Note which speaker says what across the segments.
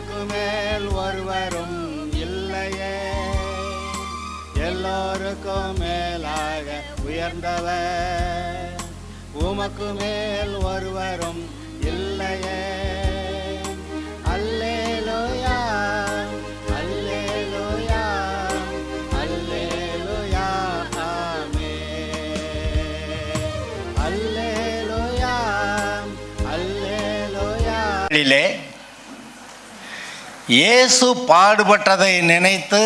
Speaker 1: உமக்கு மேல் ஒருவரும் இல்லையே, எல்லோருக்கும் மேலாக உயர்ந்தவர், உமக்கு மேல் ஒருவரும் இல்லையே. அல்லேலூயா அல்லேலூயா அல்லேலூயா ஆமென். அல்லேலூயா அல்லேலூயா.
Speaker 2: இயேசு பாடுபட்டதை நினைத்து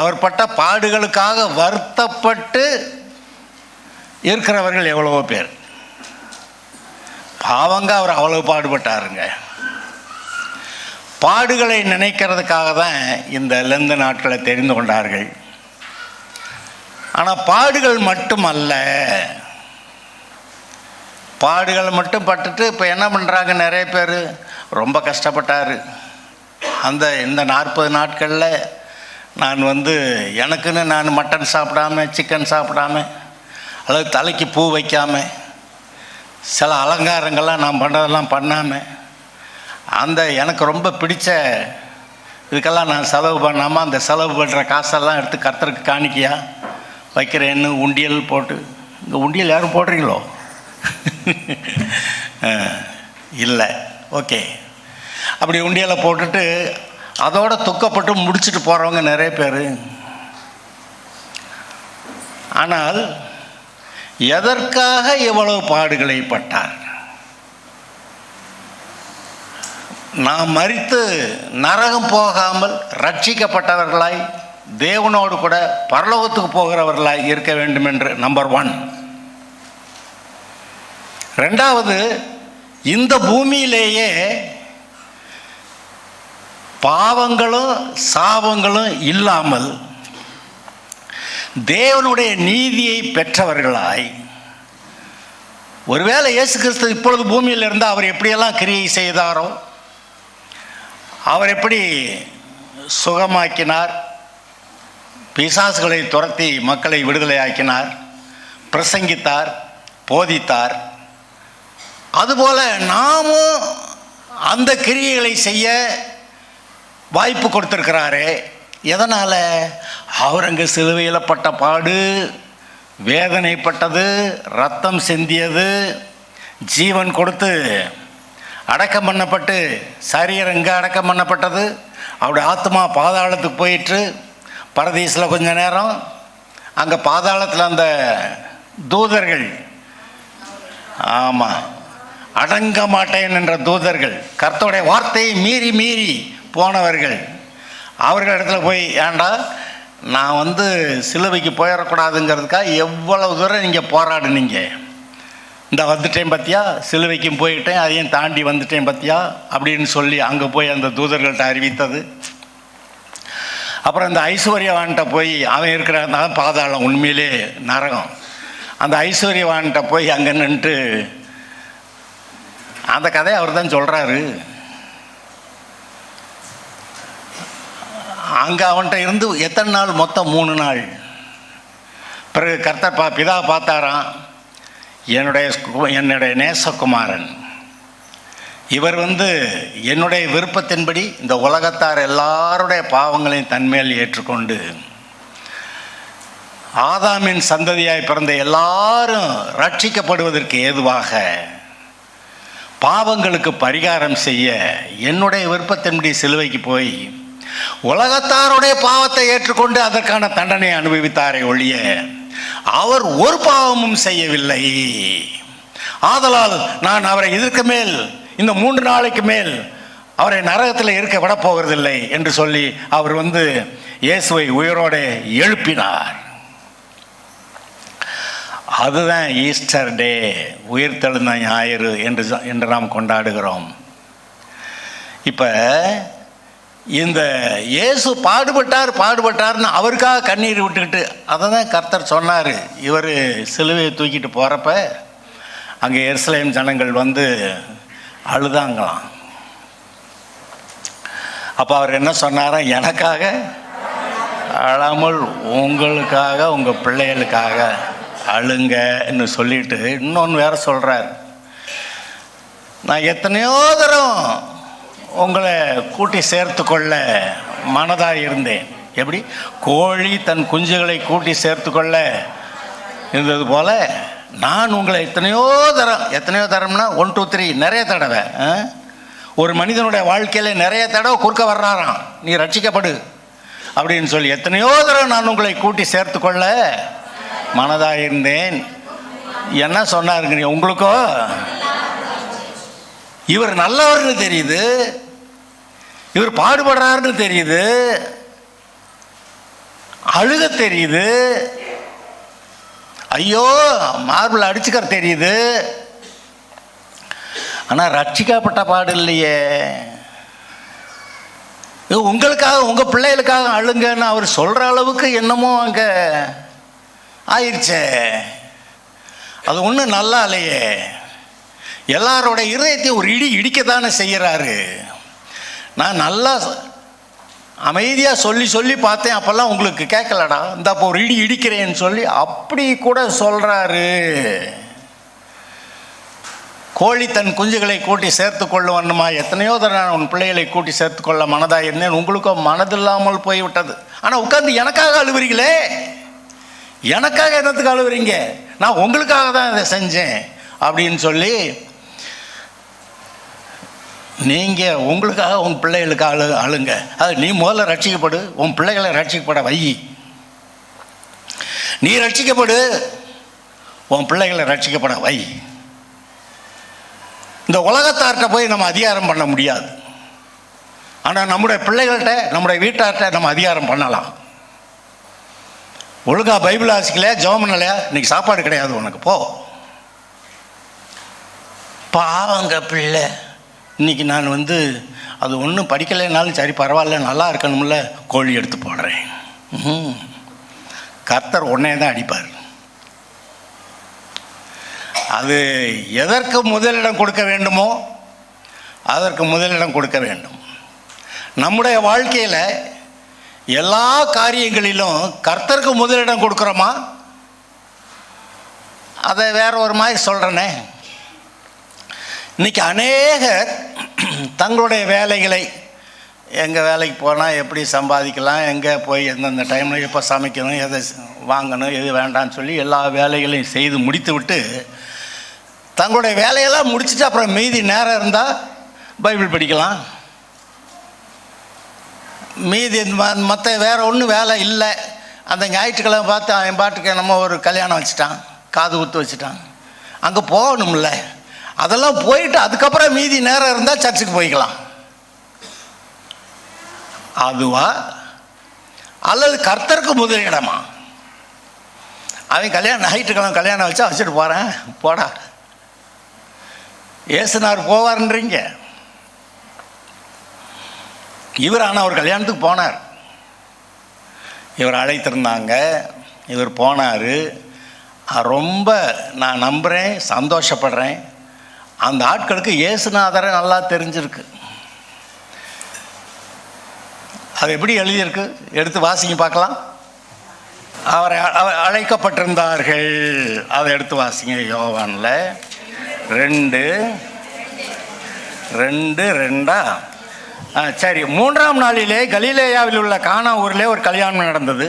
Speaker 2: அவர் பட்ட பாடுகளுக்காக வருத்தப்பட்டு இருக்கிறவர்கள் எவ்வளவோ பேர். பாவங்க அவர் அவ்வளவு பாடுபட்டாருங்க. பாடுகளை நினைக்கிறதுக்காக தான் இந்த லெந்து நாட்களை தெரிந்து கொண்டார்கள். ஆனால் பாடுகள் மட்டுமல்ல, பாடுகள் மட்டும் பட்டுட்டு இப்போ என்ன பண்ணுறாங்க, நிறைய பேர் ரொம்ப கஷ்டப்பட்டார். இந்த 40 நாட்களில் நான் எனக்குன்னு நான் மட்டன் சாப்பிடாம, சிக்கன் சாப்பிடாம, அல்லது தலைக்கு பூ வைக்காமல், சில அலங்காரங்கள்லாம் நான் பண்ணுறதெல்லாம் பண்ணாமல், எனக்கு ரொம்ப பிடிச்ச இதுக்கெல்லாம் நான் செலவு பண்ணாமல் அந்த செலவு பண்ணுற காசெல்லாம் எடுத்து கர்த்தருக்கு காணிக்கையா வைக்கிறேன்னு உண்டியல் போட்டு, இந்த உண்டியல் யாரும் போடுறீங்களோ? இல்லை, ஓகே. அப்படி உண்டியலை போட்டுட்டு அதோட துக்கப்பட்டு முடிச்சுட்டு போகிறவங்க நிறைய பேர். ஆனால் எதற்காக இவ்வளவு பாடுகளை பட்டார்? நாம் மரித்து நரகம் போகாமல் ரட்சிக்கப்பட்டவர்களாய் தேவனோடு கூட பரலோகத்துக்கு போகிறவர்களாய் இருக்க வேண்டும் என்று நம்பர் 1. 2வது, இந்த பூமியிலேயே பாவங்களும் சாபங்களும் இல்லாமல் தேவனுடைய நீதியை பெற்றவர்களாய், ஒருவேளை இயேசு கிறிஸ்து இப்பொழுது பூமியில் இருந்தால் அவர் எப்படியெல்லாம் கிரியை செய்தாரோ, அவர் எப்படி சுகமாக்கினார், பிசாசுகளை துரத்தி மக்களை விடுதலையாக்கினார், பிரசங்கித்தார், போதித்தார், அதுபோல நாமும் அந்த கிரியைகளை செய்ய வாய்ப்பு கொடுத்திருக்கிறாரே. எதனால்? அவர் அங்கே சிலுவையில் பட்ட பாடு, வேதனைப்பட்டது, ரத்தம் சிந்தியது, ஜீவன் கொடுத்து அடக்கம் பண்ணப்பட்டு சரீரம் இங்கே அடக்கம் பண்ணப்பட்டது. அவருடைய ஆத்மா பாதாளத்துக்கு போயிட்டு பரதீசில் கொஞ்ச நேரம், அங்கே பாதாளத்தில் அந்த தூதர்கள், ஆமாம், அடங்க மாட்டேன் என்ற தூதர்கள், கர்த்தருடைய வார்த்தையை மீறி மீறி போனவர்கள், அவர்களிடத்துல போய், ஏண்டா நான் சிலுவைக்கு போயிடக்கூடாதுங்கிறதுக்காக எவ்வளவு தூரம் நீங்கள் போராடுனீங்க, இந்த வந்துட்டேன் பார்த்தியா, சிலுவைக்கும் போயிட்டேன், அதையும் தாண்டி வந்துட்டேன் பார்த்தியா அப்படின்னு சொல்லி அங்கே போய் அந்த தூதர்கள்ட்ட அறிவித்தது. அப்புறம் அந்த ஐஸ்வர்யவான்கிட்ட போய், அவன் இருக்கிற பாதாளம் உண்மையிலே நரகம், அந்த ஐஸ்வர்யவான்கிட்ட போய் அங்கே நின்று அந்த கதையை அவர் தான் சொல்கிறாரு. அங்கே அவன்கிட்ட இருந்து எத்தனை நாள்? மொத்தம் 3 நாள். பிறகு கர்த்தர் பிதா பார்த்தாராம், என்னுடைய நேசகுமாரன் இவர் என்னுடைய விருப்பத்தின்படி இந்த உலகத்தார் எல்லாருடைய பாவங்களையும் தன்மேல் ஏற்றுக்கொண்டு ஆதாமின் சந்ததியாய் பிறந்த எல்லாரும் ரட்சிக்கப்படுவதற்கு ஏதுவாக பாவங்களுக்கு பரிகாரம் செய்ய என்னுடைய விருப்பத்தின்படி சிலுவைக்கு போய் உலகத்தாருடைய பாவத்தை ஏற்றுக்கொண்டு அதற்கான தண்டனை அனுபவித்தாரே ஒழிய அவர் ஒரு பாவமும் செய்யவில்லை. ஆதலால் நான் அவரை இதற்கு மேல், இந்த 3 நாளைக்கு மேல் அவரை நரகத்தில் இருக்க விட போகிறதில்லை என்று சொல்லி அவர் இயேசுவை உயிரோட எழுப்பினார். அதுதான் ஈஸ்டர் டே, உயிர்த்தெழுந்த ஞாயிறு என்று நாம் கொண்டாடுகிறோம். இப்போ இந்த இயேசு பாடுபட்டார்னு அவருக்காக கண்ணீர் விட்டுக்கிட்டு, அதை தான் கர்த்தர் சொன்னார். இவர் சிலுவையை தூக்கிட்டு போகிறப்ப அங்கே எருசலேம் ஜனங்கள் அழுதாங்களாம். அப்போ அவர் என்ன சொன்னாராம், எனக்காக அழாமல் உங்களுக்காக, உங்கள் பிள்ளைகளுக்காக அழுங்கன்னு சொல்லிட்டு இன்னொன்று வேற சொல்கிறார். நான் எத்தனையோ தரம் உங்களை கூட்டி சேர்த்து கொள்ள மனதாக இருந்தேன். எப்படி கோழி தன் குஞ்சுகளை கூட்டி சேர்த்து கொள்ள இருந்தது போல் நான் உங்களை எத்தனையோ தரம்னா 1 2 3 நிறைய தடவை ஒரு மனிதனுடைய வாழ்க்கையில் நிறைய தடவை குறுக்க வர்றாராம், நீ ரட்சிக்கப்படு அப்படின்னு சொல்லி எத்தனையோ தடவை நான் உங்களை கூட்டி சேர்த்து கொள்ள மனதாக இருந்தேன். என்ன சொன்னாருங்க உங்களுக்கோ? இவர் நல்லவர்னு தெரியுது, இவர் பாடுபடுறாருன்னு தெரியுது, அழுக தெரியுது, ஐயோ மார்பிள் அடிச்சுக்கிற தெரியுது, ஆனால் ரட்சிக்கப்பட்ட பாடு இல்லையே. உங்களுக்காக உங்கள் பிள்ளைகளுக்காக அழுங்கன்னு அவர் சொல்கிற அளவுக்கு என்னமோ அங்கே ஆயிடுச்சே. அது ஒன்றும் நல்லா இல்லையே. எல்லாரோட இருதயத்தையும் ஒரு இடிக்கத்தானே செய்கிறாரு. நான் நல்லா அமைதியாக சொல்லி பார்த்தேன், அப்போல்லாம் உங்களுக்கு கேட்கலடா, இந்த அப்போ ஒரு இடிக்கிறேன்னு சொல்லி அப்படி கூட சொல்கிறாரு. கோழி தன் குஞ்சுகளை கூட்டி சேர்த்து கொள்ளுவன்னுமா எத்தனையோ தடவை நான் உன் பிள்ளைகளை கூட்டி சேர்த்து கொள்ள மனதாக இருந்தேன், உங்களுக்கும் மனதில்லாமல் போய்விட்டது. ஆனால் உட்காந்து எனக்காக அழுவுறீங்களே, எனக்காக என்னத்துக்கு அழுவுறீங்க, நான் உங்களுக்காக தான் இதை செஞ்சேன் அப்படின்னு சொல்லி நீங்கள் உங்களுக்காக உன் பிள்ளைகளுக்கு அழுங்க. அது நீ முதல்ல ரட்சிக்கப்படு, உன் பிள்ளைகளை ரட்சிக்கப்பட வை. நீ ரட்சிக்கப்படு, உன் பிள்ளைகளை ரட்சிக்கப்பட வை. இந்த உலகத்தார்கிட்ட போய் நம்ம அதிகாரம் பண்ண முடியாது, ஆனால் நம்முடைய பிள்ளைகள்கிட்ட நம்முடைய வீட்டார்கிட்ட நம்ம அதிகாரம் பண்ணலாம். ஒழுங்கா பைபிள் வாசிக்கலையா, ஜெபம் பண்ணலையா, இன்னைக்கு சாப்பாடு கிடையாது உனக்கு, போ. பாவங்க பிள்ளை, இன்னைக்கு நான் அது ஒன்றும் படிக்கலைனாலும் சரி பரவாயில்ல, நல்லா இருக்கணும்ல, கோழி எடுத்து போடுறேன். கர்த்தர் உடனே தான் அடிப்பார். அது எதற்கு முதலிடம் கொடுக்க வேண்டுமோ அதற்கு முதலிடம் கொடுக்க வேண்டும். நம்முடைய வாழ்க்கையில் எல்லா காரியங்களிலும் கர்த்தருக்கு முதலிடம் கொடுக்குறோமா? அதை வேற ஒரு மாதிரி சொல்கிறேனே. இன்றைக்கி அநேகர் தங்களுடைய வேலைகளை, எங்கே வேலைக்கு போனால் எப்படி சம்பாதிக்கலாம், எங்கே போய் எந்தெந்த டைமில் எப்போ சமைக்கணும், எதை வாங்கணும், எது வேண்டான்னு சொல்லி எல்லா வேலைகளையும் செய்து முடித்து விட்டு தங்களுடைய வேலையெல்லாம் முடிச்சுட்டு அப்புறம் மீதி நேரம் இருந்தால் பைபிள் படிக்கலாம். மீதி மற்ற வேறு ஒன்றும் வேலை இல்லை. அந்த ஞாயிற்றுக்கிழமை பார்த்து அவன் பாட்டுக்கு நம்ம ஒரு கல்யாணம் வச்சுட்டான், காது குத்து வச்சுட்டான், அங்கே போகணும்ல, அதெல்லாம் போயிட்டு அதுக்கப்புறம் மீதி நேரம் இருந்தால் சர்ச்சுக்கு போய்க்கலாம். அதுவா அல்லது கர்த்தருக்கு முதலிடமா? அவன் ஞாயிற்றுக்கிழமை கல்யாணம் வச்சா வச்சுட்டு போகிறேன், போடா. ஏசுனார் போவார்ன்றீங்க. இவர் ஆனால் ஒரு கல்யாணத்துக்கு போனார், இவர் அழைத்திருந்தாங்க, இவர் போனார். ரொம்ப நான் நம்புகிறேன், சந்தோஷப்படுறேன். அந்த ஆட்களுக்கு இயேசுநாதரை நல்லா தெரிஞ்சிருக்கு. அது எப்படி எழுதியிருக்கு, எடுத்து வாசிங்க பார்க்கலாம். அவரை அழைக்கப்பட்டிருந்தார்கள், அதை எடுத்து வாசிங்க. யோவானில் 2:2 சரி. 3ஆம் நாளிலே கலிலேயாவில் உள்ள கானா ஊரிலே ஒரு கல்யாணம் நடந்தது.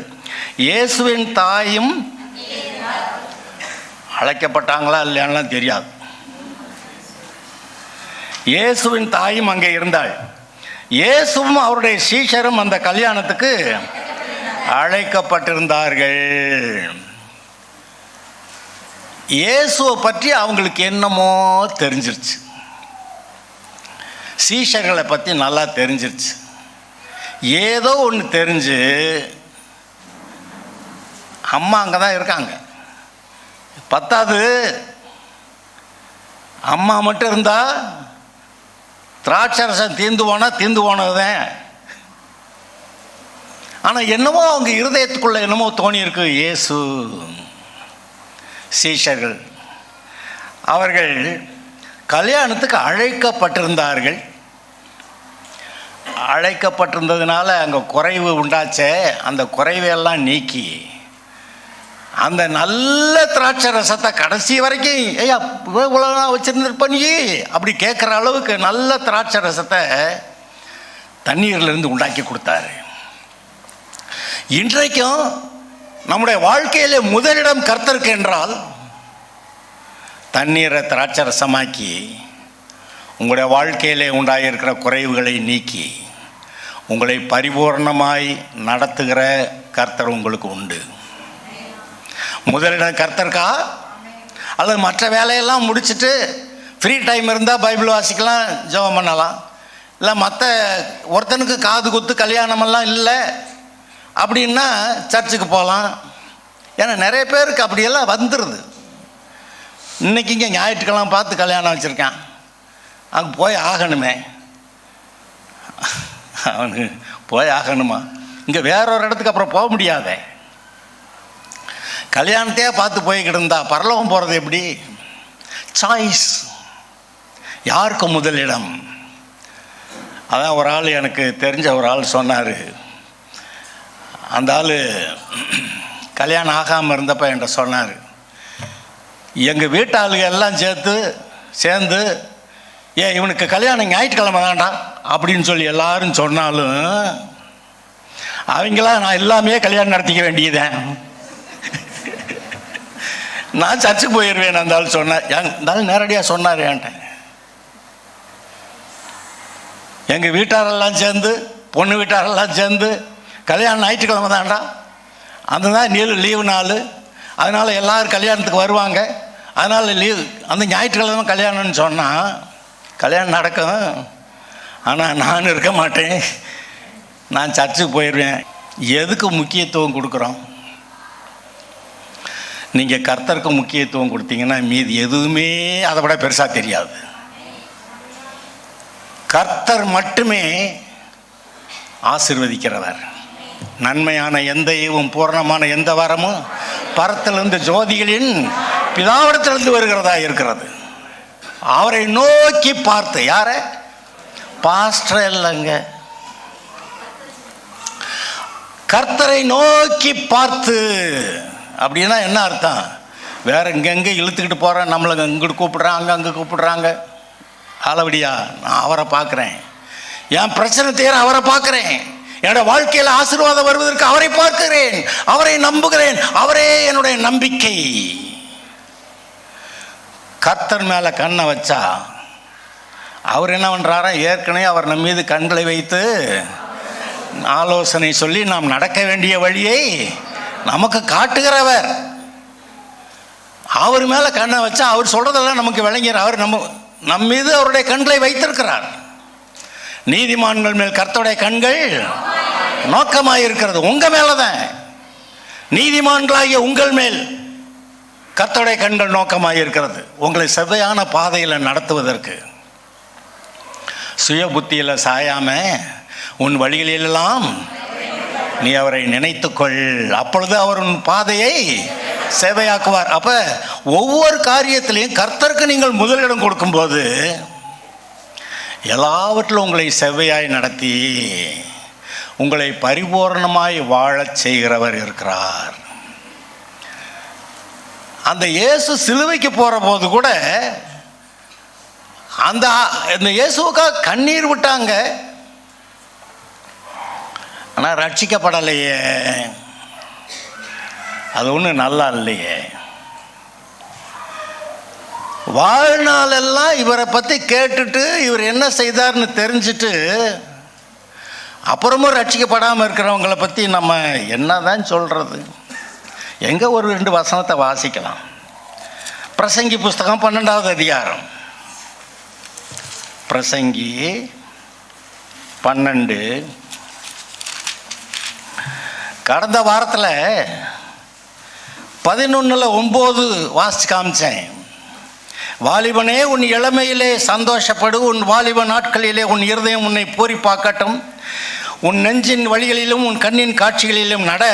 Speaker 2: இயேசுவின் தாயும் அழைக்கப்பட்டாங்களா இல்லையான்லாம் தெரியாது. இயேசுவின் தாயும் அங்கே இருந்தாள். இயேசுவும் அவருடைய சீஷரும் அந்த கல்யாணத்துக்கு அழைக்கப்பட்டிருந்தார்கள். இயேசுவை பற்றி அவங்களுக்கு என்னமோ தெரிஞ்சிருச்சு, சீஷர்களை பற்றி நல்லா தெரிஞ்சிருச்சு. ஏதோ ஒன்று தெரிஞ்சு அம்மா அங்கே தான் இருக்காங்க. பத்தாது அம்மா மட்டும் இருந்தால் திராட்சரசம் தீர்ந்து போனதுதான். ஆனால் என்னமோ அவங்க இருதயத்துக்குள்ளே என்னமோ தோணி இருக்கு. இயேசு சீஷர்கள் அவர்கள் கல்யாணத்துக்கு அழைக்கப்பட்டிருந்தார்கள். அழைக்கப்பட்டிருந்ததுனால அங்கே குறைவு உண்டாச்சே, அந்த குறைவையெல்லாம் நீக்கி அந்த நல்ல திராட்சை ரசத்தை கடைசி வரைக்கும், ஐயா இவ்வளோ வச்சுருந்துருப்ப நீ அப்படி கேட்குற அளவுக்கு நல்ல திராட்சை ரசத்தை தண்ணீரிலிருந்து உண்டாக்கி கொடுத்தாரு. இன்றைக்கும் நம்முடைய வாழ்க்கையிலே முதலிடம் கர்த்தருக்கு என்றால் தண்ணீரை திராட்சரசமாக்கி உங்களுடைய வாழ்க்கையிலே உண்டாகியிருக்கிற குறைவுகளை நீக்கி உங்களை பரிபூர்ணமாய் நடத்துகிற கர்த்தர் உங்களுக்கு உண்டு. முதலிடம் கர்த்தருக்கா? அல்லது மற்ற வேலையெல்லாம் முடிச்சுட்டு ஃப்ரீ டைம் இருந்தால் பைபிள் வாசிக்கலாம், ஜெபம் பண்ணலாம். இல்லை மற்ற ஒருத்தனுக்கு காது குத்து கல்யாணமெல்லாம் இல்லை அப்படின்னா சர்ச்சுக்கு போகலாம். ஏன்னா நிறைய பேருக்கு அப்படியெல்லாம் வந்துடுது. இன்றைக்கி இங்கே ஞாயிற்றுக்கெல்லாம் பார்த்து கல்யாணம் வச்சுருக்கான், அங்கே போய் ஆகணுமே, அவனுக்கு போய் ஆகணுமா? இங்கே வேற ஒரு இடத்துக்கு அப்புறம் போக முடியாதே. கல்யாணத்தையே பார்த்து போய்கிட்டு இருந்தா பரலோகம் போகிறது எப்படி? சாய்ஸ். யாருக்கு முதலிடம்? அதான் ஒரு ஆள், எனக்கு தெரிஞ்ச ஒரு ஆள் சொன்னார். அந்த ஆள் கல்யாணம் ஆகாமல் இருந்தப்போ என்கிட்ட சொன்னார், எங்கள் வீட்டாளுங்க எல்லாம் சேர்ந்து ஏன் இவனுக்கு கல்யாணம் ஞாயிற்றுக்கிழமை தான்டா அப்படின்னு சொல்லி எல்லாரும் சொன்னாலும் அவங்களாம் நான் எல்லாமே கல்யாணம் நடத்திக்க வேண்டியதேன், நான் சர்ச்சுக்கு போயிடுவேன். அந்த ஆள் சொன்னார். அந்த ஆள் நேரடியாக சொன்னார் என்கிட்ட. எங்கள் வீட்டாரெல்லாம் சேர்ந்து, பொண்ணு வீட்டாரெல்லாம் சேர்ந்து கல்யாணம் ஞாயிற்றுக்கிழமை தான்டா, அதுதான் லீவு நாள், அதனால் எல்லோரும் கல்யாணத்துக்கு வருவாங்க, அதனால் லீவு, அந்த ஞாயிற்றுக்கிழமை கல்யாணம்னு சொன்னால் கல்யாணம் நடக்கும். ஆனால் நான் இருக்க மாட்டேன், நான் சர்ச்சுக்கு போயிடுவேன். எதுக்கு முக்கியத்துவம் கொடுக்குறோம்? நீங்கள் கர்த்தருக்கு முக்கியத்துவம் கொடுத்தீங்கன்னா மீதி எதுவுமே அதை விட பெருசாக தெரியாது. கர்த்தர் மட்டுமே ஆசீர்வதிக்கிறவர். நன்மையான எந்த ஈவும் பூரணமான எந்த வரமும் பரத்திலிருந்து ஜோதிகளின் பிதாவிடத்திலிருந்து வருகிறதா இருக்கிறது. அவரை நோக்கி பார்த்து, யார? பாஸ்டர் இல்லைங்க, கர்த்தரை நோக்கி பார்த்து. அப்படின்னா என்ன அர்த்தம்? வேற இங்கங்கே இழுத்துக்கிட்டு போகிறேன், நம்மளை இங்கிட்டு கூப்பிடுறாங்க, அங்கே கூப்பிடுறாங்க, அளவடியா நான் அவரை பார்க்குறேன், என் பிரச்சனை தீர அவரை பார்க்குறேன், என்னோட வாழ்க்கையில் ஆசீர்வாதம் வருவதற்கு அவரை பார்க்கிறேன், அவரை நம்புகிறேன், அவரே என்னுடைய நம்பிக்கை. கர்த்தர் மேலே கண்ணை வச்சா அவர் என்ன பண்ணுறாரா? ஏற்கனவே அவர் நம் மீது கண்களை வைத்து ஆலோசனை சொல்லி நாம் நடக்க வேண்டிய வழியை நமக்கு காட்டுகிறவர். அவர் மேலே கண்ணை வச்சா அவர் சொல்கிறதெல்லாம் நமக்கு விளங்கிறார். அவர் நம் மீது அவருடைய கண்களை வைத்திருக்கிறார். நீதிமான்கள் மேல் கர்த்தருடைய கண்கள் நோக்கமாக இருக்கிறது. உங்கள் மேலே தான், நீதிமான்களாகிய உங்கள் மேல் கர்த்தருடைய கண்கள் நோக்கமாக இருக்கிறது. உங்களை செவ்வையான பாதையில் நடத்துவதற்கு. சுய புத்தியில் சாயாம உன் வழிகளிலெல்லாம் நீ அவரை நினைத்துக்கொள், அப்பொழுது அவர் உன் பாதையை சேவையாக்குவார். அப்போ ஒவ்வொரு காரியத்திலையும் கர்த்தருக்கு நீங்கள் முதலிடம் கொடுக்கும்போது எல்லாவற்றிலும் உங்களை செவ்வையாய் நடத்தி உங்களை பரிபூர்ணமாய் வாழச் செய்கிறவர் இருக்கிறார். அந்த இயேசு சிலுவைக்கு போகிற போது கூட அந்த இயேசுவுக்காக கண்ணீர் விட்டாங்க, ஆனால் ரட்சிக்கப்படலையே. அது ஒன்றும் நல்லா இல்லையே. வாழ்நாளெல்லாம் இவரை பற்றி கேட்டுட்டு இவர் என்ன செய்தார்னு தெரிஞ்சுட்டு அப்புறமும் ரட்சிக்கப்படாமல் இருக்கிறவங்களை பற்றி நம்ம என்ன தான் சொல்கிறது? எங்கே ஒரு 2 வசனத்தை வாசிக்கலாம். பிரசங்கி புஸ்தகம் 12வது அதிகாரம். பிரசங்கி 12. கடந்த வாரத்தில் 11:9 வாசிச்சு காமிச்சேன். வாலிபனே, உன் இளமையிலே சந்தோஷப்படு, உன் வாலிப நாட்களிலே உன் இருதயம் உன்னை பூரிப்பாக்கட்டும், உன் நெஞ்சின் வழிகளிலும் உன் கண்ணின் காட்சிகளிலும் நட,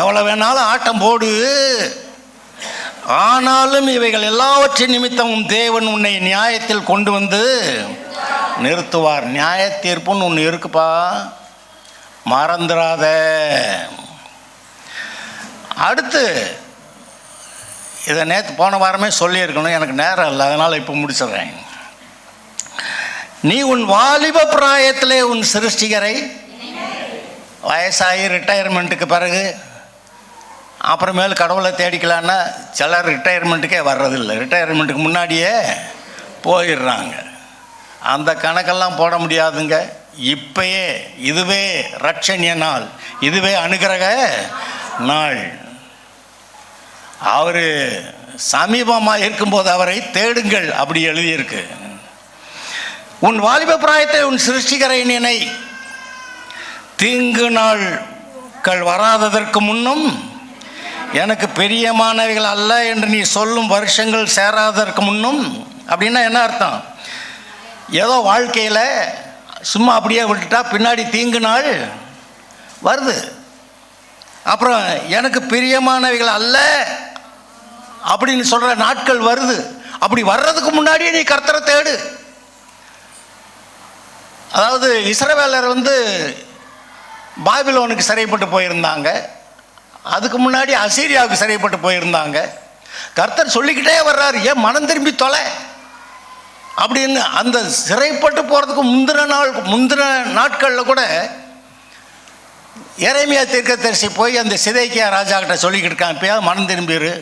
Speaker 2: எவ்வளோ வேணாலும் ஆட்டம் போடு, ஆனாலும் இவைகள் எல்லாவற்றின் நிமித்தமும் தேவன் உன்னை நியாயத்தில் கொண்டு வந்து நிறுத்துவார். நியாய தீர்ப்புன்னு ஒன்று இருக்குப்பா, மறந்துடாத. அடுத்து இதை போன வாரமே சொல்லியிருக்கணும், எனக்கு நேரம் இல்லை, அதனால் இப்போ முடிச்சிடுறேன். நீ உன் வாலிப பிராயத்திலே உன் சிருஷ்டிகரை, வயசாகி ரிட்டையர்மெண்ட்டுக்கு பிறகு அப்புறமேல் கடவுளை தேடிக்கலான்னா சிலர் ரிட்டையர்மெண்ட்டுக்கே வர்றதில்லை, ரிட்டையர்மெண்ட்டுக்கு முன்னாடியே போயிடுறாங்க. அந்த கணக்கெல்லாம் போட முடியாதுங்க. இப்பயே இதுவே ரட்சணிய நாள், இதுவே அனுகிரக நாள். அவர் சமீபமாக இருக்கும்போது அவரை தேடுங்கள் அப்படி எழுதியிருக்கு. உன் வாலிப பிராயத்தை உன் சிருஷ்டிகரை நினை, தீங்கு நாட்கள் வராததற்கு முன்னும் எனக்கு பிரியமானவைகள் அல்ல என்று நீ சொல்லும் வருஷங்கள் சேராததற்கு முன்னும். அப்படின்னா என்ன அர்த்தம்? ஏதோ வாழ்க்கையில் சும்மா அப்படியே விட்டுட்டா பின்னாடி தீங்கு நாள் வருது. அப்புறம் எனக்கு பிரியமானவைகள் அல்ல அப்படின்னு சொல்கிற நாட்கள் வருது. அப்படி வர்றதுக்கு முன்னாடியே நீ கர்த்தரை தேடு. அதாவது இஸ்ரவேலர் பாபிலோனுக்கு சிறைப்பட்டு போயிருந்தாங்க. அதுக்கு முன்னாடி அசீரியாவுக்கு சிறைப்பட்டு போயிருந்தாங்க. கர்த்தர் சொல்லிக்கிட்டே வர்றாரு, ஏன் மனம் திரும்பி தொலை அப்படின்னு. அந்த சிறைப்பட்டு போகிறதுக்கு முந்தின நாட்களில் கூட எரேமியா தீர்க்கதரிசி போய் அந்த சிதைக்கியா ராஜா கிட்ட சொல்லிக்கிட்டு இருக்கான், இப்போயா மனம் திரும்பிடு,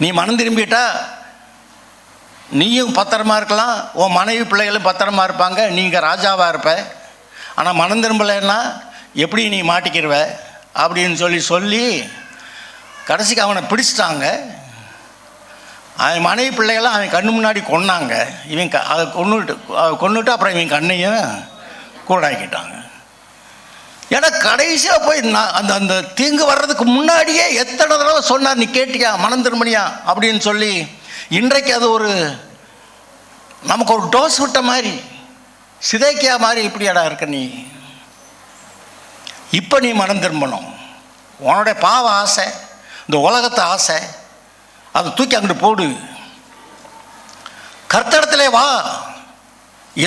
Speaker 2: நீ மனம் திரும்பிட்டா நீயும் பத்திரமா இருக்கலாம், உன் மனைவி பிள்ளைகளும் பத்திரமா இருப்பாங்க, நீங்கள் ராஜாவாக இருப்ப. ஆனால் மனம் திரும்பலைன்னா எப்படி நீ மாட்டிக்கிடுவ அப்படின்னு சொல்லி கடைசிக்கு அவனை பிடிச்சிட்டாங்க. அவன் மனைவி பிள்ளைகள்லாம் அவன் கண்ணு முன்னாடி கொன்னாங்க. இவன் அதை கொன்னுட்டு அப்புறம் இவன் கண்ணையும் கூடாக்கிட்டாங்க. ஏன்னா கடைசியாக போய் அந்த அந்த தீங்கு வர்றதுக்கு முன்னாடியே எத்தனை தடவை சொன்னார், நீ கேட்டியா, மனம் திரும்பனியா அப்படின்னு சொல்லி. இன்றைக்கு அது நமக்கு ஒரு டோஸ் விட்ட மாதிரி, சிதைக்கியா மாதிரி இப்படியாடா இருக்க நீ. இப்போ நீ மனம் திரும்பணும். உன்னுடைய பாவ ஆசை, இந்த உலகத்தை ஆசை, அதை தூக்கி அங்கிட்டு போடு. கர்த்தரிடத்திலே வா,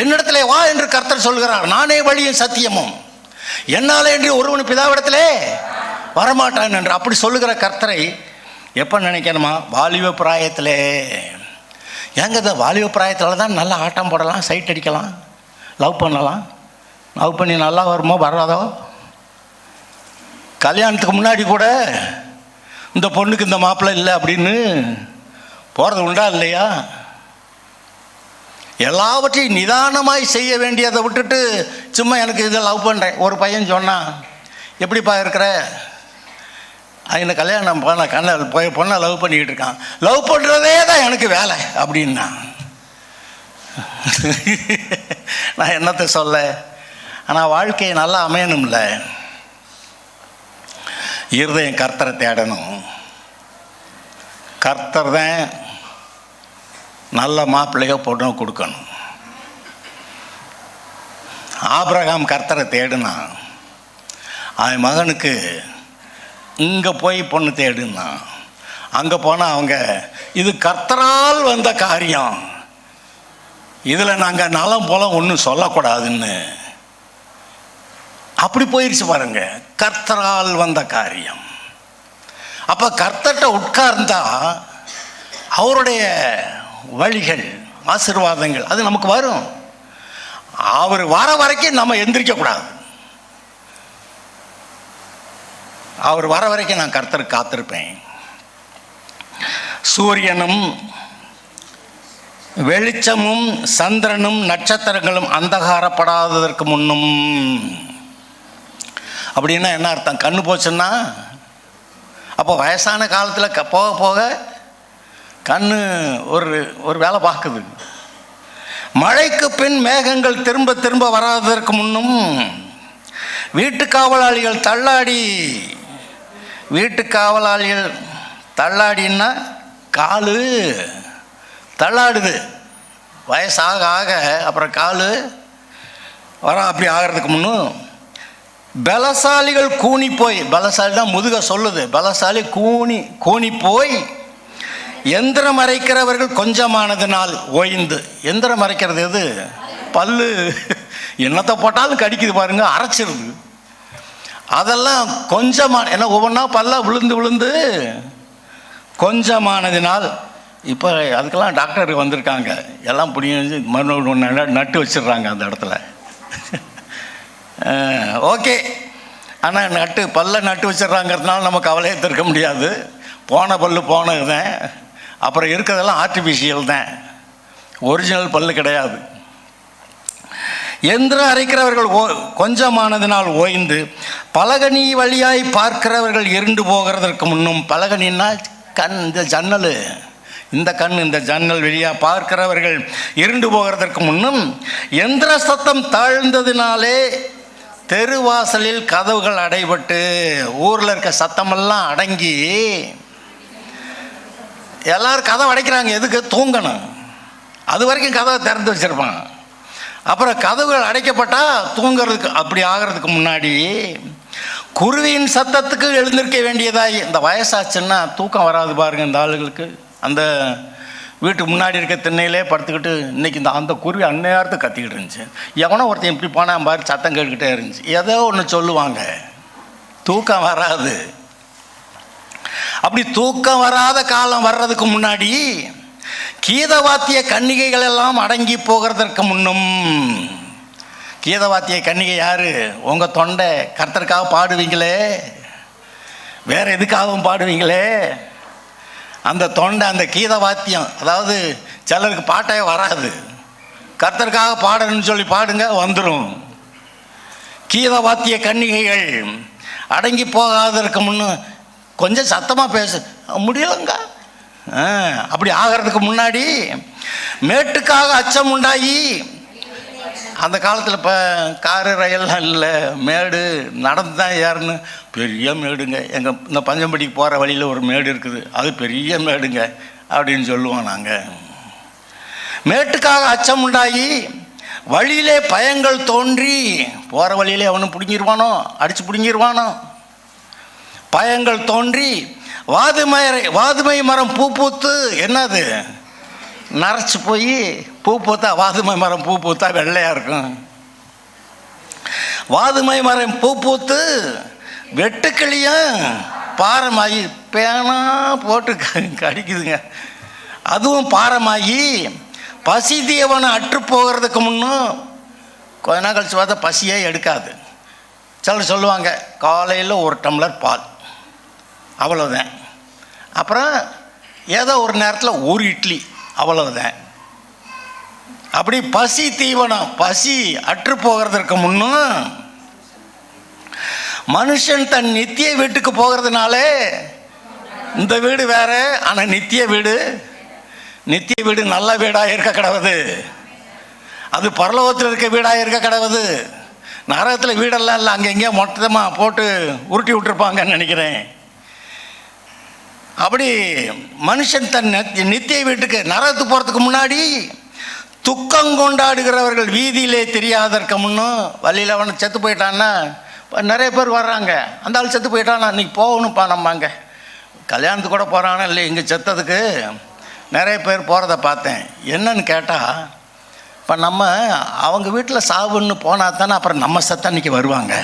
Speaker 2: என்னிடத்திலே வா என்று கர்த்தர் சொல்கிறார். நானே வழியும் சத்தியமும், என்னாலே என்று ஒருவன் பிதாவிடத்திலே வரமாட்டான் என்று அப்படி சொல்லுகிற கர்த்தரை எப்போ நினைக்கணுமா? வாலிப பிராயத்திலே. ஏங்க இந்த வாலிப பிராயத்தில் தான் நல்லா ஆட்டம் போடலாம், சைட் அடிக்கலாம், லவ் பண்ணலாம். லவ் பண்ணி நல்லா வருமோ வராதோ? கல்யாணத்துக்கு முன்னாடி கூட இந்த பொண்ணுக்கு இந்த மாப்பிள்ளை இல்லை அப்படின்னு போகிறது உண்டா இல்லையா? எல்லாவற்றையும் நிதானமாய் செய்ய வேண்டியதை விட்டுட்டு சும்மா எனக்கு இதை லவ் பண்ணுறேன். ஒரு பையன் சொன்னான், எப்படிப்பா இருக்கிற, என்ன கல்யாணம் போன பொண்ணை லவ் பண்ணிக்கிட்டு இருக்கான், லவ் பண்ணுறதே தான் எனக்கு வேலை அப்படின்னா. நான் என்னத்தை சொல்ல? ஆனால் வாழ்க்கையை நல்லா அமையணும்ல. இருதயம் கர்த்தரை தேடணும். கர்த்தர் தான் நல்ல மாப்பிள்ளையோ பொண்ணோ கொடுக்கணும். ஆபிரகாம் கர்த்தரை தேடுனான். அவன் மகனுக்கு இங்கே போய் பொண்ணு தேடுனான். அங்கே போனால் அவங்க இது கர்த்தரால் வந்த காரியம், இதில் நாங்கள் நலம் போல ஒன்றும் சொல்லக்கூடாதுன்னு அப்படி போயிடுச்சு பாருங்க. கர்த்தரால் வந்த காரியம். அப்போ கர்த்தர்கிட்ட உட்கார்ந்தா அவருடைய வழிகள், ஆசீர்வாதங்கள் அது நமக்கு வரும். அவர் வர வரைக்கும் நம்ம எந்திரிக்கக்கூடாது. அவர் வர வரைக்கும் நான் கர்த்தருக்கு காத்திருப்பேன். சூரியனும் வெளிச்சமும் சந்திரனும் நட்சத்திரங்களும் அந்தகாரப்படாததற்கு முன்னும். அப்படின்னா என்ன அர்த்தம்? கண்ணு போச்சுன்னா அப்போ வயசான காலத்தில் போக போக கண்ணு ஒரு வேலை பார்க்குது. மழைக்கு பின் மேகங்கள் திரும்ப திரும்ப வராததற்கு முன்னும். வீட்டு காவலாளிகள் தள்ளாடின்னா காலு தள்ளாடுது. வயசாக ஆக அப்புறம் காலு அப்படி ஆகிறதுக்கு முன்னும். பலசாலிகள் கூனி போய், பலசாலி தான் முதுக சொல்லுது, பலசாலி கூனி போய் எந்திரம் அரைக்கிறவர்கள் கொஞ்சமானதுனால் ஓய்ந்து. எந்திரம் அரைக்கிறது எது? பல்லு என்னத்தை போட்டாலும் கடிக்குது பாருங்க, அரைச்சிருது. அதெல்லாம் கொஞ்சமான, ஏன்னா ஒவ்வொன்றா பல்லா விழுந்து கொஞ்சமானதினால் இப்போ அதுக்கெல்லாம் டாக்டர் வந்திருக்காங்க, எல்லாம் பிடிங்கி மறுபடியும் நட்டு வச்சிடுறாங்க அந்த இடத்துல. ஓகே, ஆனால் பல்ல நட்டு வச்சிட்றாங்கிறதுனால நம்ம கவலையை தீர்க்க முடியாது. போன பல்லு போனது தான், அப்புறம் இருக்கிறதெல்லாம் ஆர்டிஃபிஷியல் தான், ஒரிஜினல் பல்லு கிடையாது. எந்திரம் அரைக்கிறவர்கள் கொஞ்சமானதினால் ஓய்ந்து பலகனி வழியாய் பார்க்கிறவர்கள் இருண்டு போகிறதற்கு முன்னும், பலகனின்னா கண், இந்த ஜன்னல், இந்த கண், இந்த ஜன்னல் வழியாக பார்க்கிறவர்கள் இருண்டு போகிறதற்கு முன்னும் எந்திர சத்தம் தாழ்ந்ததினாலே தெருவாசலில் கதவுகள் அடைபட்டு, ஊரில் இருக்க சத்தமெல்லாம் அடங்கி எல்லாரும் கதவை அடைக்கிறாங்க. எதுக்கு? தூங்கணும். அது வரைக்கும் கதவை திறந்து வச்சிருப்பான். அப்புறம் கதவுகள் அடைக்கப்பட்டால் தூங்கிறதுக்கு, அப்படி ஆகிறதுக்கு முன்னாடி குருவியின் சத்தத்துக்கு எழுந்திருக்க வேண்டியதாய். இந்த வயசாச்சுன்னா தூக்கம் வராது பாருங்க இந்த ஆளுகளுக்கு. அந்த வீட்டுக்கு முன்னாடி இருக்க திண்ணையிலே படுத்துக்கிட்டு இன்றைக்கி அந்த குருவி அந்நேரத்துக்கு கத்திக்கிட்டு இருந்துச்சு. எவனோ ஒருத்தன் இப்படி போனால் பாரு சத்தம் கேட்டுக்கிட்டே இருந்துச்சு. ஏதோ ஒன்று சொல்லுவாங்க, தூக்கம் வராது. அப்படி தூக்கம் வராத காலம் வர்றதுக்கு முன்னாடி கீதவாத்திய கன்னிகைகள் எல்லாம் அடங்கி போகிறதற்கு முன்னும். கீதவாத்திய கன்னிகை யாரு? உங்கள் தொண்டை கர்த்தருக்காக பாடுவீங்களே, வேற எதுக்காகவும் பாடுவீங்களே, அந்த தொண்டை, அந்த கீதவாத்தியம். அதாவது சிலருக்கு பாட்டே வராது, கர்த்தருக்காக பாடணும்னு சொல்லி பாடுங்க, வந்துடும். கீதவாத்திய கன்னிகைகள் அடங்கி போகாததற்கு முன்னு கொஞ்சம் சத்தமாக பேச முடியலங்க. அப்படி ஆகிறதுக்கு முன்னாடி மேட்டுக்காக அச்சம் உண்டாகி, அந்த காலத்தில் இப்போ காரு ரயில்லாம் இல்லை, மேடு நடந்து தான் ஏறணும். பெரிய மேடுங்க. எங்கள் இந்த பஞ்சம்படிக்கு போகிற வழியில் ஒரு மேடு இருக்குது, அது பெரிய மேடுங்க அப்படின்னு சொல்லுவோம் நாங்கள். மேட்டுக்காக அச்சம் உண்டாகி வழியிலே பயங்கள் தோன்றி, போகிற வழியிலே அவனு பிடுங்கிடுவானோ, அடித்து பிடுங்கிடுவானோ, பயங்கள் தோன்றி வாதுமை மரம் பூ பூத்து, என்னது நரைச்சி போய் பூ பூத்தா, வாதுமை மரம் பூ பூத்தா வெள்ளையாக இருக்கும். வாதுமை மரம் பூ பூத்து வெட்டுக்கிளியும் பாரமாகி, பேனா போட்டு கடிக்குதுங்க, அதுவும் பாரமாகி பசி தீவனை அற்று போகிறதுக்கு முன்னும் கொஞ்ச நாள் கழிச்சு பார்த்தா பசியே எடுக்காது. சிலர் சொல்லுவாங்க காலையில் ஒரு டம்ளர் பால், அவ்வளோதான். அப்புறம் ஏதோ ஒரு நேரத்தில் ஒரு இட்லி, அவ்வளவுதான். அப்படி பசி தீவனம், பசி அற்று போகிறதற்கு முன்னும் மனுஷன் தன் நித்திய வீட்டுக்கு போகிறதுனாலே, இந்த வீடு வேற, ஆனால் நித்திய வீடு நல்ல வீடாக இருக்க கிடவுது, அது பரலோகத்தில் இருக்க வீடாக இருக்க கிடவுது. நரகத்தில் வீடெல்லாம் இல்லை, அங்கே எங்கேயோ மொத்தமாக போட்டு உருட்டி விட்டுருப்பாங்கன்னு நினைக்கிறேன். அப்படி மனுஷன் தன் நித்திய வீட்டுக்கு, நரகத்துக்கு போகிறதுக்கு முன்னாடி துக்கம் கொண்டாடுகிறவர்கள் வீதியிலே தெரியாதற்கு முன்னும், வழியில் அவனை செத்து போயிட்டான்னா நிறைய பேர் வர்றாங்க, அந்த ஆள் செத்து போயிட்டான்னா இன்றைக்கி போகணும்ப்பா, நம்ம அங்கே கல்யாணத்துக்கு கூட போகிறானா இல்லை, இங்கே செத்ததுக்கு நிறைய பேர் போகிறத பார்த்தேன். என்னன்னு கேட்டால், இப்போ நம்ம அவங்க வீட்டில் சாவுன்னு போனால் தானே அப்புறம் நம்ம செத்த அன்றைக்கி வருவாங்க.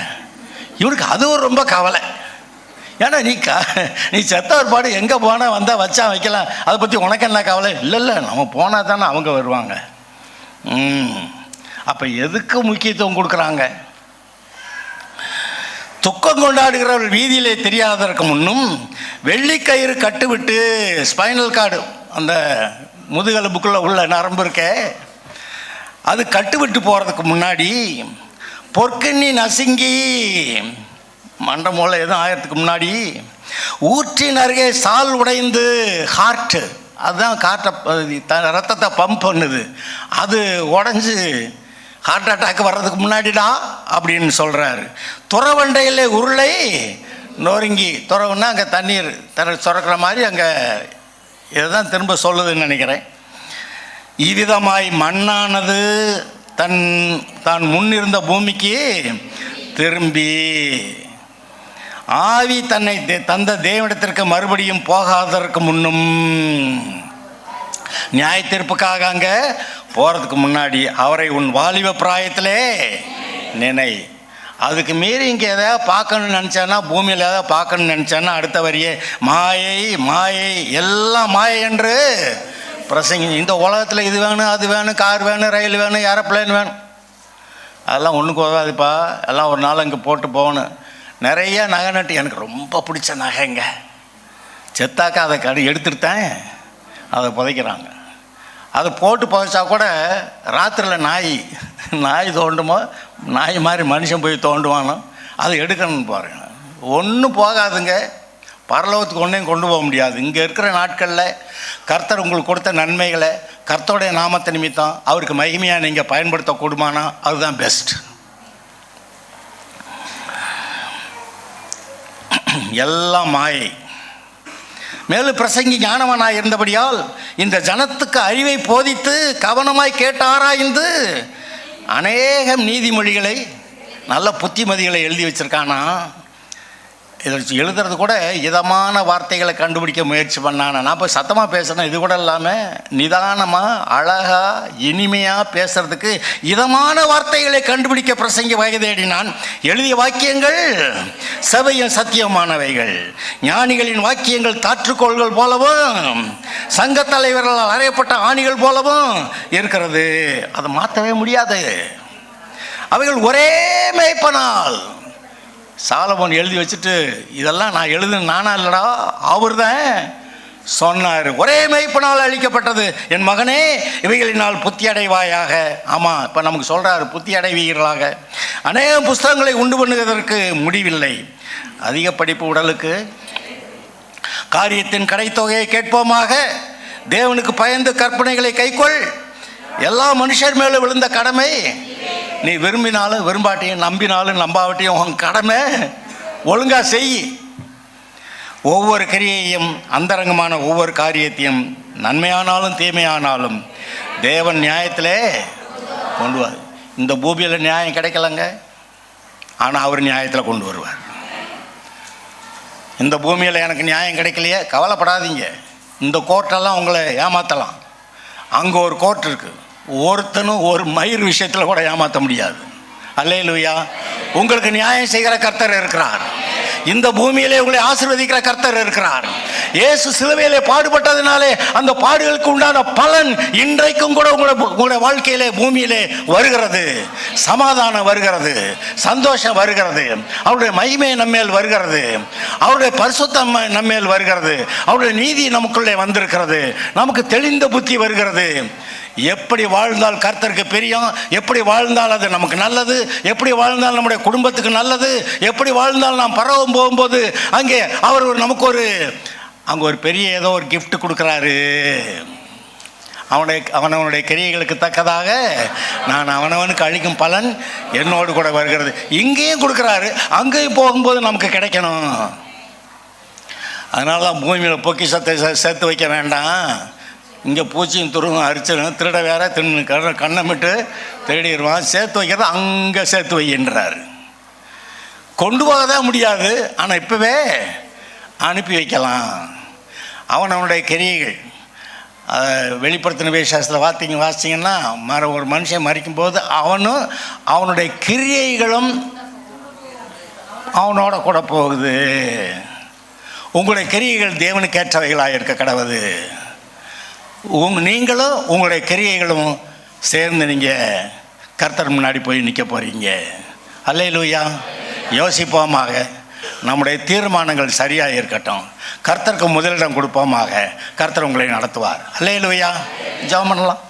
Speaker 2: இவனுக்கு அதுவும் ரொம்ப கவலை. ஏன்னா நீ செத்த ஒரு பாடு எங்கே போனால் வந்தால் வச்சா வைக்கலாம், அதை பற்றி உனக்கு என்ன கவலை? இல்லை நம்ம போனால் தானே அவங்க வருவாங்க. அப்போ எதுக்கு முக்கியத்துவம் கொடுக்குறாங்க? துக்கம் கொண்டாடுகிறவர்கள் வீதியிலே தெரியாததற்கு முன்னும் வெள்ளிக்கயிறு கட்டுவிட்டு, ஸ்பைனல் கார்டு, அந்த முதுகெலும்புக்குள்ளே உள்ள நரம்பு இருக்க, அது கட்டுவிட்டு போகிறதுக்கு முன்னாடி பொற்கண்ணி நசுங்கி, மண்ட மூளை எதுவும் ஆயிரத்துக்கு முன்னாடி ஊற்றின் அருகே சால் உடைந்து, ஹார்ட்டு, அதுதான் காற்றை ரத்தத்தை பம்ப் பண்ணுது, அது உடஞ்சி ஹார்ட் அட்டாக் வர்றதுக்கு முன்னாடிடா அப்படின்னு சொல்கிறாரு. துறவண்டையில் உருளை நொறுங்கி, துறவுன்னா அங்கே தண்ணீர் சுரக்கிற மாதிரி அங்கே இதுதான் திரும்ப சொல்லுதுன்னு நினைக்கிறேன். இவ்விதமாய் மண்ணானது தான் முன்னிருந்த பூமிக்கு திரும்பி, ஆவி தன்னை தந்த தேவனிடத்திற்கு மறுபடியும் போகாததற்கு முன்னும், நியாய தீர்ப்புக்காக அங்கே போகிறதுக்கு முன்னாடி அவரை உன் வாலிப பிராயத்திலே நினை. அதுக்கு மீறி இங்கே எதாவது பார்க்கணும்னு நினச்சான்னா, பூமியில் எதாவது பார்க்கணும்னு நினச்சான்னா அடுத்த வரியே மாயை மாயை எல்லாம் மாயை என்று பிரசங்கி. இந்த உலகத்தில் இது வேணும், அது வேணும், கார் வேணும், ரயில் வேணும், ஏரோப்ளேன் வேணும், அதெல்லாம் ஒன்றுக்கு உதவாதுப்பா. எல்லாம் ஒரு நாள் அங்கே போட்டு போகணும். நிறைய நகை நட்டு, எனக்கு ரொம்ப பிடிச்ச நகைங்க, செத்தாக்கா அதை எடுத்துட்டேன், அதை புதைக்கிறாங்க. அதை போட்டு புதைச்சா கூட ராத்திரியில் நாய் தோண்டுமோ, நாய் மாதிரி மனுஷன் போய் தோண்டுவானோ, அதை எடுக்கணும்னு பாருங்க. ஒன்றும் போகாதுங்க, பரலோகத்துக்கு ஒன்றையும் கொண்டு போக முடியாது. இங்கே இருக்கிற நாட்களில் கர்த்தர் உங்களுக்கு கொடுத்த நன்மைகளை கர்த்தருடைய நாமத்தை நிமித்தம் அவருக்கு மகிமையாக நீங்கள் பயன்படுத்தக்கூடுமானா அதுதான் பெஸ்ட். எல்லாம் மாயை. மேலும் பிரசங்கி ஞானவனாய் இருந்தபடியால் இந்த ஜனத்துக்கு அறிவை போதித்து கவனமாய் கேட்டு ஆராய்ந்து அநேகம் நீதிமொழிகளை நல்ல புத்திமதிகளை எழுதி வச்சிருக்கானா. இதை எழுதுறது கூட இதமான வார்த்தைகளை கண்டுபிடிக்க முயற்சி பண்ணானா. நான் போய் சத்தமாக பேசுகிறேன், இது கூட இல்லாமல் நிதானமாக அழகாக இனிமையாக பேசுறதுக்கு இதமான வார்த்தைகளை கண்டுபிடிக்க பிரசங்கி வகை தேடினான். எழுதிய வாக்கியங்கள் செவையும் சத்தியமானவைகள், ஞானிகளின் வாக்கியங்கள் தாற்றுக்கோள்கள் போலவும் சங்க தலைவர்களால் அறையப்பட்ட ஆணிகள் போலவும் இருக்கிறது. அதை மாற்றவே முடியாது. அவைகள் ஒரே மேய்ப்பனால். சாலமோன் எழுதி வச்சுட்டு இதெல்லாம் நான் எழுதுன நானா இல்லடா, அவர் தான் சொன்னார். ஒரே மெய்ப்பனால் அளிக்கப்பட்டது என் மகனே, இவைகளினால் புத்தி அடைவாயாக. ஆமாம், இப்போ நமக்கு சொல்கிறாரு புத்தி அடைவீர்களாக. அநேக புஸ்தகங்களை உண்டு பண்ணுவதற்கு முடிவில்லை. அதிக படிப்பு உடலுக்கு. காரியத்தின் கடைத்தொகையை கேட்போமாக. தேவனுக்கு பயந்து கற்பனைகளை கைக்கொள். எல்லா மனுஷர் மேலும் விழுந்த கடமை, நீ விரும்பினாலும் விரும்பாட்டியும் நம்பினாலும் நம்பாவட்டியும் உன் கடமை ஒழுங்கா செய். ஒவ்வொரு கிரியையும் அந்தரங்கமான ஒவ்வொரு காரியத்தையும் நன்மையானாலும் தீமையானாலும் தேவன் நியாயத்திலே கொண்டு வர. இந்த பூமியில் நியாயம் கிடைக்கலங்க, ஆனால் அவர் நியாயத்தில் கொண்டு வருவார். இந்த பூமியில் எனக்கு நியாயம் கிடைக்கலையே, கவலைப்படாதீங்க. இந்த கோர்ட்டெல்லாம் உங்களை ஏமாற்றலாம். அங்கே ஒரு கோர்ட் இருக்குது, ஒருத்தனும் ஒரு மயிர் விஷயத்தில் கூட ஏமாற்ற முடியாது. அல்லேலூயா. உங்களுக்கு நியாயம் செய்கிற கர்த்தர் இருக்கிறார். இந்த பூமியிலே உங்களை ஆசீர்வதிக்கிற கர்த்தர் இருக்கிறார். இயேசு சிலுவையிலே பாடுபட்டதினாலே அந்த பாடுகளுக்கு உண்டான பலன் இன்றைக்கும் கூட உங்களுடைய வாழ்க்கையிலே பூமியிலே வருகிறது. சமாதானம் வருகிறது, சந்தோஷம் வருகிறது, அவருடைய மகிமை நம்மேல் வருகிறது, அவருடைய பரிசுத்தம் நம்மேல் வருகிறது, அவருடைய நீதி நமக்குள்ளே வந்திருக்கிறது, நமக்கு தெளிந்த புத்தி வருகிறது. எப்படி வாழ்ந்தால் கர்த்தருக்கு பிரியம், எப்படி வாழ்ந்தால் அது நமக்கு நல்லது, எப்படி வாழ்ந்தால் நம்முடைய குடும்பத்துக்கு நல்லது, எப்படி வாழ்ந்தால் நாம் பரவும் போகும்போது அங்கே அவர் நமக்கு அங்கே ஒரு பெரிய ஏதோ ஒரு கிஃப்ட் கொடுக்குறாரு. அவனவனுடைய கிரியைகளுக்கு தக்கதாக நான் அவனவனுக்கு அளிக்கும் பலன் என்னோடு கூட வருகிறது. இங்கேயும் கொடுக்குறாரு, அங்கேயும் போகும்போது நமக்கு கிடைக்கணும். அதனால தான் பூமியில் பொக்கிஷத்தை சேர்த்து வைக்க வேண்டாம். இங்கே பூச்சியும் துருவும் அரிச்சலும் திருட வேற தின்னு கண்ணமிட்டு தேடிடுவான். சேர்த்து வைக்கிறது அங்கே சேர்த்து வைக்கின்றார். கொண்டு போக தான் முடியாது, ஆனால் இப்போவே அனுப்பி வைக்கலாம். அவனுடைய கிரியைகள் வெளிப்படுத்தின விசேஷத்தில் வாசித்தீங்கன்னா ஒரு மனுஷன் மறிக்கும்போது அவனும் அவனுடைய கிரியைகளும் அவனோட கூட போகுது. உங்களுடைய கிரியைகள் தேவனுக்கு ஏற்றவைகளாக இருக்க கடவுது. நீங்களும் உங்களுடைய கிரியைகளும் சேர்ந்து நீங்கள் கர்த்தர் முன்னாடி போய் நிற்க போகிறீங்க. அல்லேலூயா. யோசிப்போமாக, நம்முடைய தீர்மானங்கள் சரியாக இருக்கட்டும், கர்த்தருக்கு முதலிடம் கொடுப்போமாக. கர்த்தர் உங்களை நடத்துவார். அல்லேலூயா. ஜெபம் பண்ணலாம்.